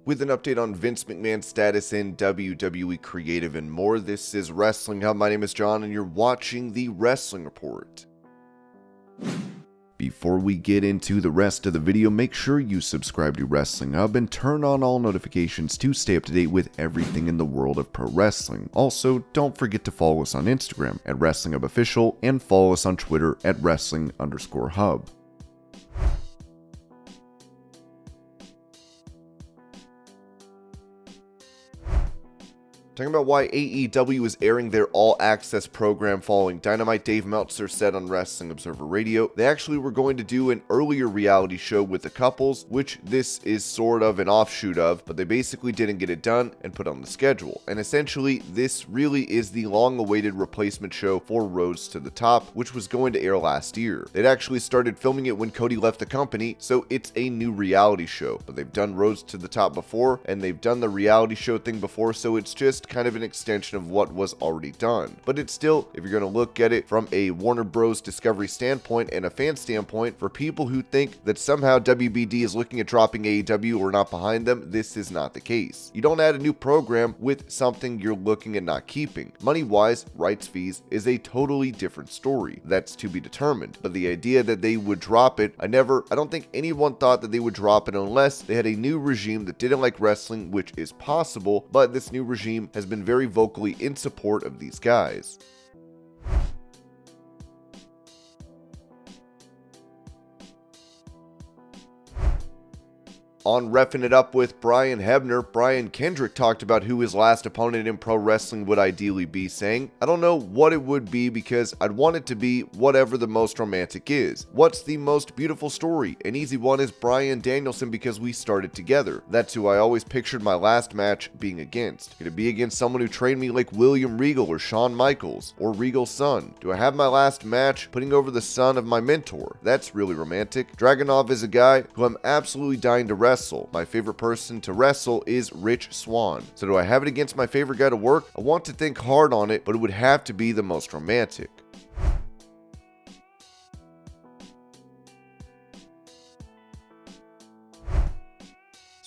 with an update on Vince McMahon's status in WWE Creative and more. This is Wrestling Hub. My name is John and you're watching the Wrestling Report. Before we get into the rest of the video, make sure you subscribe to Wrestling Hub and turn on all notifications to stay up to date with everything in the world of pro wrestling. Also, don't forget to follow us on Instagram at Wrestling Hub Official and follow us on Twitter at Wrestling_Hub. Talking about why AEW is airing their All Access program following Dynamite, Dave Meltzer said on Wrestling Observer Radio, they actually were going to do an earlier reality show with the couples, which this is sort of an offshoot of, but they basically didn't get it done and put on the schedule. And essentially, this really is the long-awaited replacement show for Rhodes to the Top, which was going to air last year. They'd actually started filming it when Cody left the company, so it's a new reality show. But they've done Rhodes to the Top before, and they've done the reality show thing before, so it's just kind of an extension of what was already done. But it's still, if you're going to look at it from a Warner Bros. Discovery standpoint and a fan standpoint, for people who think that somehow WBD is looking at dropping AEW or not behind them, this is not the case. You don't add a new program with something you're looking at not keeping. Money-wise, rights fees is a totally different story. That's to be determined. But the idea that they would drop it, I don't think anyone thought that they would drop it unless they had a new regime that didn't like wrestling, which is possible, but this new regime has been very vocally in support of these guys. On Reffing It Up with Brian Hebner, Brian Kendrick talked about who his last opponent in pro wrestling would ideally be, saying, "I don't know what it would be because I'd want it to be whatever the most romantic is. What's the most beautiful story? An easy one is Bryan Danielson because we started together. That's who I always pictured my last match being against. Could it be against someone who trained me like William Regal or Shawn Michaels or Regal's son? Do I have my last match putting over the son of my mentor? That's really romantic. Dragunov is a guy who I'm absolutely dying to wrestle. My favorite person to wrestle is Rich Swann. So do I have it against my favorite guy to work? I want to think hard on it, but it would have to be the most romantic."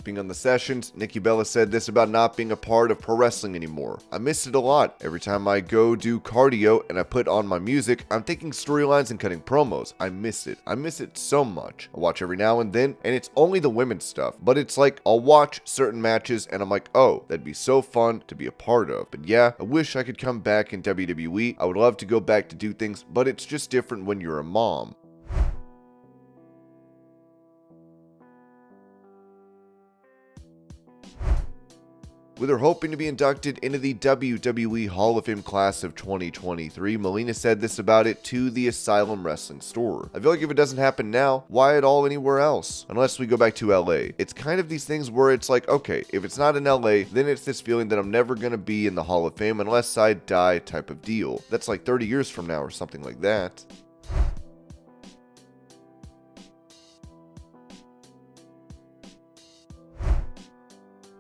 Being on the sessions, Nikki Bella said this about not being a part of pro wrestling anymore. "I miss it a lot. Every time I go do cardio and I put on my music, I'm thinking storylines and cutting promos. I miss it. I miss it so much. I watch every now and then, and it's only the women's stuff. But it's like, I'll watch certain matches and I'm like, oh, that'd be so fun to be a part of. But yeah, I wish I could come back in WWE. I would love to go back to do things, but it's just different when you're a mom." With her hoping to be inducted into the WWE Hall of Fame class of 2023, Melina said this about it to the Asylum Wrestling store. "I feel like if it doesn't happen now, why at all anywhere else? Unless we go back to LA. It's kind of these things where it's like, okay, if it's not in LA, then it's this feeling that I'm never going to be in the Hall of Fame unless I die type of deal. That's like 30 years from now or something like that."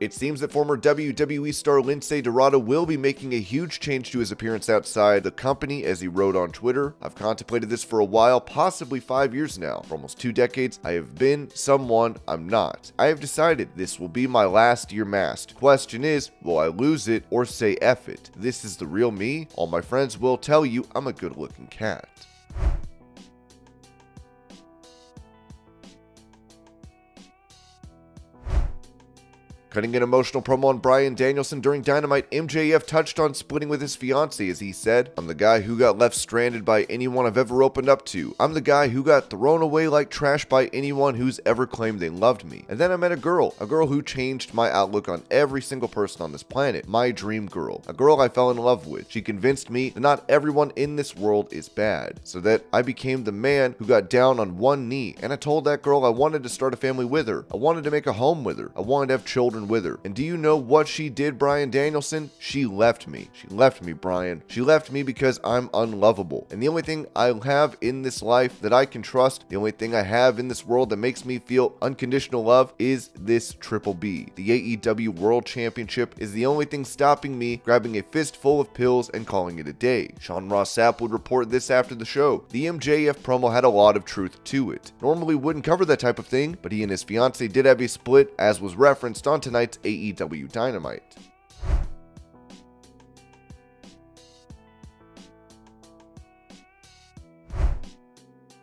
It seems that former WWE star Lince Dorado will be making a huge change to his appearance outside the company, as he wrote on Twitter. "I've contemplated this for a while, possibly 5 years now. For almost 2 decades, I have been someone I'm not. I have decided this will be my last year masked. Question is, will I lose it or say F it? This is the real me. All my friends will tell you I'm a good-looking cat." Cutting an emotional promo on Bryan Danielson during Dynamite, MJF touched on splitting with his fiancé as he said, "I'm the guy who got left stranded by anyone I've ever opened up to. I'm the guy who got thrown away like trash by anyone who's ever claimed they loved me. And then I met a girl who changed my outlook on every single person on this planet. My dream girl. A girl I fell in love with. She convinced me that not everyone in this world is bad. So that I became the man who got down on one knee. And I told that girl I wanted to start a family with her. I wanted to make a home with her. I wanted to have children with her. And do you know what she did, Bryan Danielson? She left me. She left me, Bryan. She left me because I'm unlovable. And the only thing I have in this life that I can trust, the only thing I have in this world that makes me feel unconditional love is this Triple B. The AEW World Championship is the only thing stopping me grabbing a fistful of pills and calling it a day." Sean Ross Sapp would report this after the show. The MJF promo had a lot of truth to it. Normally wouldn't cover that type of thing, but he and his fiancée did have a split, as was referenced on tonight's tonight's AEW Dynamite.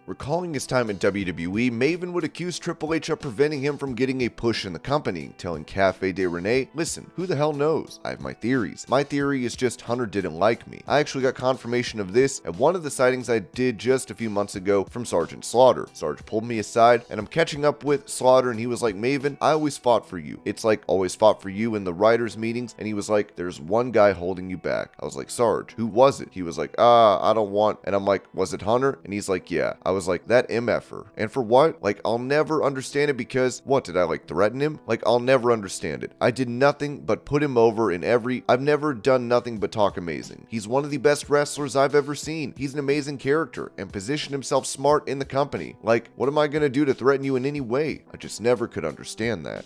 Recalling his time in WWE, Maven would accuse Triple H of preventing him from getting a push in the company, telling Cafe de Rene, "Listen, who the hell knows? I have my theories. My theory is just Hunter didn't like me." I actually got confirmation of this at one of the sightings I did just a few months ago from Sergeant Slaughter. Sarge pulled me aside, and I'm catching up with Slaughter, and he was like, "Maven, I always fought for you. It's like always fought for you in the writers' meetings," and he was like, "There's one guy holding you back." I was like, "Sarge, who was it?" He was like, I don't want," and I'm like, "Was it Hunter?" And he's like, "Yeah." I was like, "That MFer. And for what?" Like, I'll never understand it because, what, did I like threaten him? Like, I'll never understand it. I did nothing but put him over in I've never done nothing but talk amazing. He's one of the best wrestlers I've ever seen. He's an amazing character and positioned himself smart in the company. Like, what am I gonna do to threaten you in any way? I just never could understand that.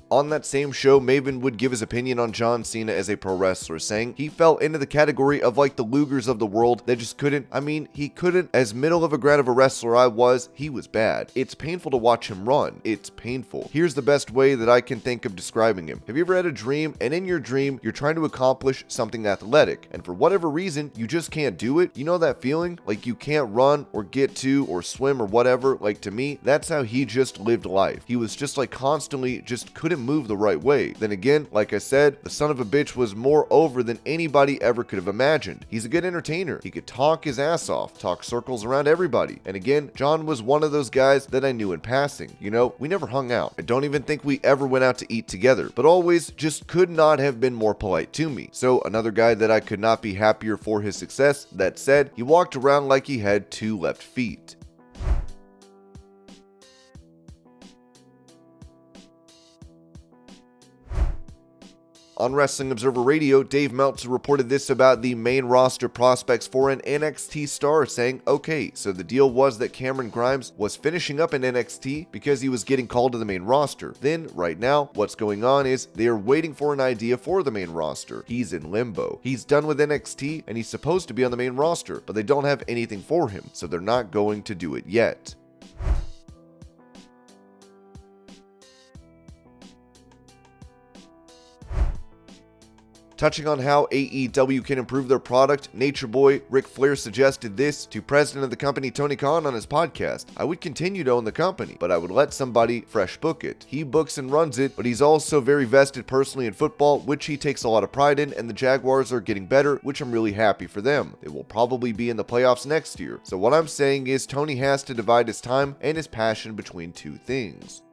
On that same show, Maven would give his opinion on John Cena as a pro wrestler, saying he fell into the category of like the Lugers of the world that just couldn't, he couldn't, as middle of a ground of a wrestler I was, he was bad. It's painful to watch him run. It's painful. Here's the best way that I can think of describing him. Have you ever had a dream, and in your dream, you're trying to accomplish something athletic, and for whatever reason, you just can't do it? You know that feeling? Like you can't run, or get to, or swim, or whatever? Like to me, that's how he just lived life. He was just like constantly just couldn't move the right way. Then again, like I said, the son of a bitch was more over than anybody ever could have imagined. He's a good entertainer. He could talk his ass off, talk circles around everybody. And again, John was one of those guys that I knew in passing. You know, we never hung out. I don't even think we ever went out to eat together, but always just could not have been more polite to me. So another guy that I could not be happier for his success. That said, he walked around like he had 2 left feet. On Wrestling Observer Radio, Dave Meltzer reported this about the main roster prospects for an NXT star, saying, "Okay, so the deal was that Cameron Grimes was finishing up in NXT because he was getting called to the main roster. Then, right now, what's going on is they are waiting for an idea for the main roster. He's in limbo. He's done with NXT, and he's supposed to be on the main roster, but they don't have anything for him, so they're not going to do it yet." Touching on how AEW can improve their product, Nature Boy Ric Flair suggested this to president of the company Tony Khan on his podcast. "I would continue to own the company, but I would let somebody fresh book it. He books and runs it, but he's also very vested personally in football, which he takes a lot of pride in, and the Jaguars are getting better, which I'm really happy for them. They will probably be in the playoffs next year. So what I'm saying is Tony has to divide his time and his passion between 2 things."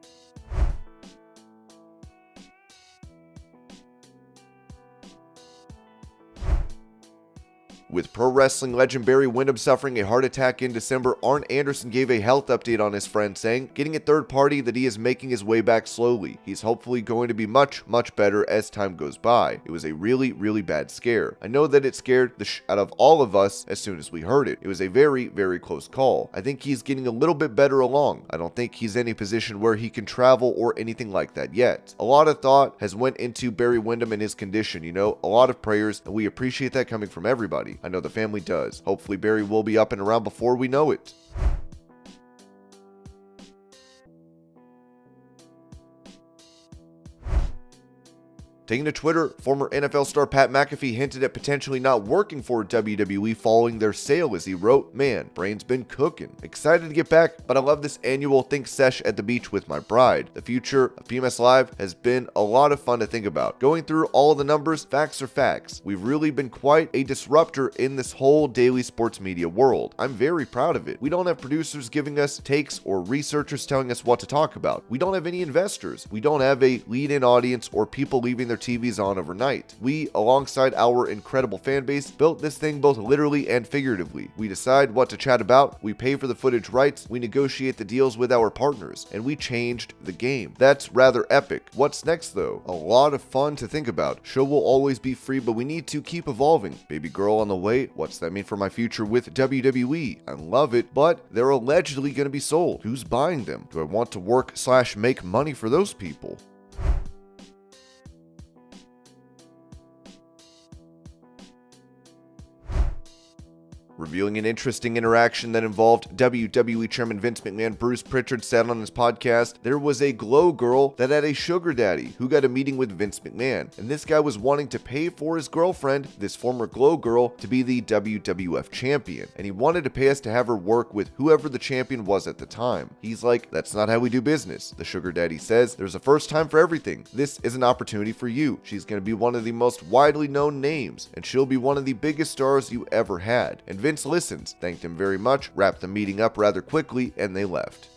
With pro wrestling legend Barry Windham suffering a heart attack in December, Arn Anderson gave a health update on his friend, saying, "Getting a third party that he is making his way back slowly. He's hopefully going to be much, much better as time goes by. It was a really, really bad scare. I know that it scared the out of all of us as soon as we heard it. It was a very, very close call. I think he's getting a little bit better along. I don't think he's in a position where he can travel or anything like that yet." A lot of thought has went into Barry Windham and his condition, you know, a lot of prayers, and we appreciate that coming from everybody. I know the family does. Hopefully Barry will be up and around before we know it. Taking to Twitter, former NFL star Pat McAfee hinted at potentially not working for WWE following their sale as he wrote, "Man, brain's been cooking. Excited to get back, but I love this annual think sesh at the beach with my bride. The future of PMS Live has been a lot of fun to think about. Going through all of the numbers, facts are facts. We've really been quite a disruptor in this whole daily sports media world. I'm very proud of it. We don't have producers giving us takes or researchers telling us what to talk about. We don't have any investors. We don't have a lead-in audience or people leaving their TVs on overnight. We, alongside our incredible fan base, built this thing both literally and figuratively. We decide what to chat about, we pay for the footage rights, we negotiate the deals with our partners, and we changed the game. That's rather epic. What's next though? A lot of fun to think about. Show will always be free, but we need to keep evolving. Baby girl on the way. What's that mean for my future with WWE? I love it, but they're allegedly going to be sold. Who's buying them? Do I want to work/make money for those people? Revealing an interesting interaction that involved WWE Chairman Vince McMahon, Bruce Pritchard said on his podcast, there was a glow girl that had a sugar daddy who got a meeting with Vince McMahon, and this guy was wanting to pay for his girlfriend, this former glow girl, to be the WWF champion, and he wanted to pay us to have her work with whoever the champion was at the time. He's like, that's not how we do business. The sugar daddy says, there's a first time for everything. This is an opportunity for you. She's going to be one of the most widely known names, and she'll be one of the biggest stars you ever had. And Vince listens, thanked him very much, wrapped the meeting up rather quickly, and they left.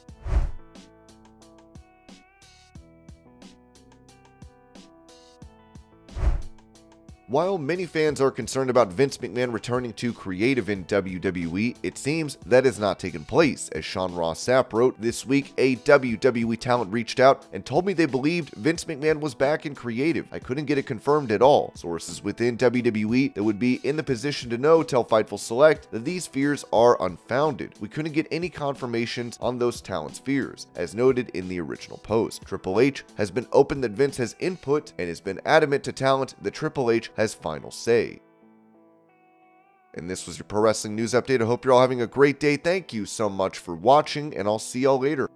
While many fans are concerned about Vince McMahon returning to creative in WWE, it seems that has not taken place. As Sean Ross Sapp wrote, this week a WWE talent reached out and told me they believed Vince McMahon was back in creative. I couldn't get it confirmed at all. Sources within WWE that would be in the position to know tell Fightful Select that these fears are unfounded. We couldn't get any confirmations on those talents' fears, as noted in the original post. Triple H has been open that Vince has input and has been adamant to talent that Triple H has final say. And this was your Pro Wrestling News Update. I hope you're all having a great day. Thank you so much for watching, and I'll see y'all later.